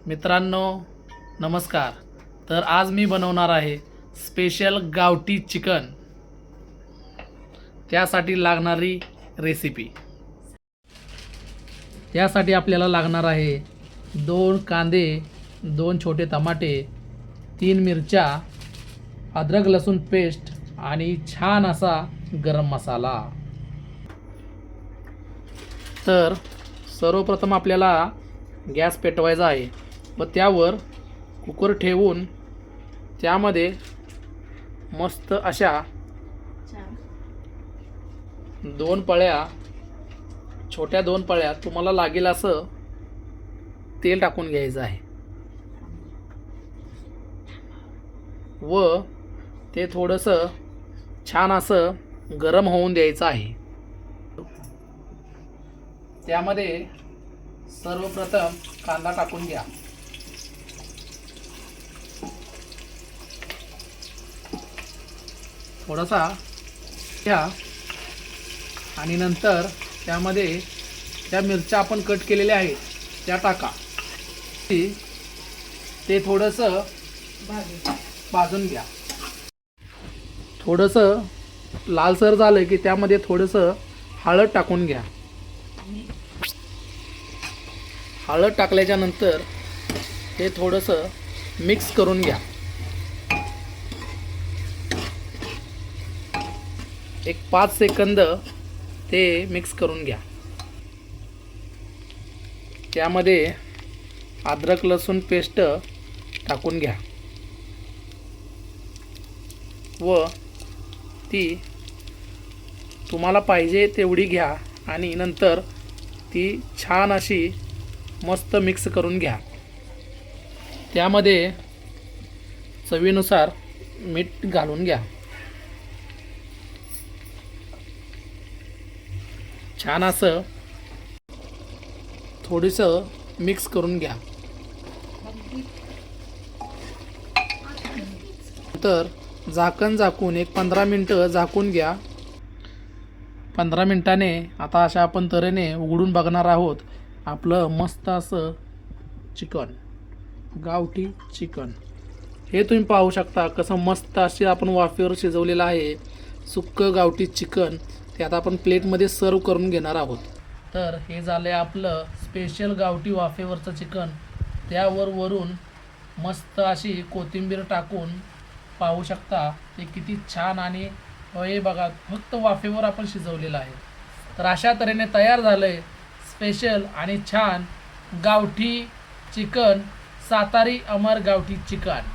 मित्रांनो नमस्कार। तर आज मी बनवणार आहे स्पेशल गावठी चिकन। त्यासाठी लागणारी रेसिपी, त्यासाठी आपल्याला लागणार आहे 2 कांदे, 2 छोटे टमाटे, 3 मिरच्या, अद्रक लसूण पेस्ट आणि छान असा गरम मसाला। तर सर्वप्रथम आपल्याला गॅस पेटवायचा आहे व त्यावर कुकर ठेवून त्यामध्ये मस्त अशा 2 पळ्या, छोट्या 2 पळ्या तुम्हाला लागेल असं तेल टाकून घ्यायचं आहे व ते थोडंसं छान असं गरम होऊन द्यायचं आहे। त्यामध्ये सर्वप्रथम कांदा टाकून घ्या। थोडासा घ्या आणि नंतर त्यामध्ये त्या मिरच्या आपण कट केलेल्या आहेत त्या टाका। ते थोडंसं भाजून घ्या। थोडंसं लालसर झालं की त्यामध्ये थोडंसं हळद टाकून घ्या। हळद टाकल्याच्या नंतर ते थोडंसं मिक्स करून घ्या। एक 5 सेकंद ते मिक्स करून घ्या। त्यामध्ये अद्रक लसूण पेस्ट टाकून घ्या व ती तुम्हाला पाहिजे तेवढी घ्या आणि नंतर ती छान अशी मस्त मिक्स करून घ्या। त्यामध्ये चवीनुसार मीठ घालून घ्या। छान असं थोडंसं मिक्स करून घ्या। तर झाकण झाकून एक 15 मिनिटं झाकून घ्या। 15 मिनिटाने आता अशा आपण तऱ्हेने उघडून बघणार आहोत आपलं मस्त असं चिकन, गावठी चिकन। हे तुम्ही पाहू शकता कसं मस्त असे आपण वाफेवर शिजवलेलं आहे सुक्कं गावठी चिकन। ते आता आपण प्लेटमध्ये सर्व करून घेणार आहोत। तर हे झालं आपलं स्पेशल गावठी वाफेवरचं चिकन। त्यावर वरून मस्त अशी कोथिंबीर टाकून पाहू शकता ते किती छान आणि हे बघा फक्त वाफेवर आपण शिजवलेलं आहे। तर अशा तऱ्हेने तयार झालं आहे स्पेशल आणि छान गावठी चिकन, सातारी अमर गावठी चिकन।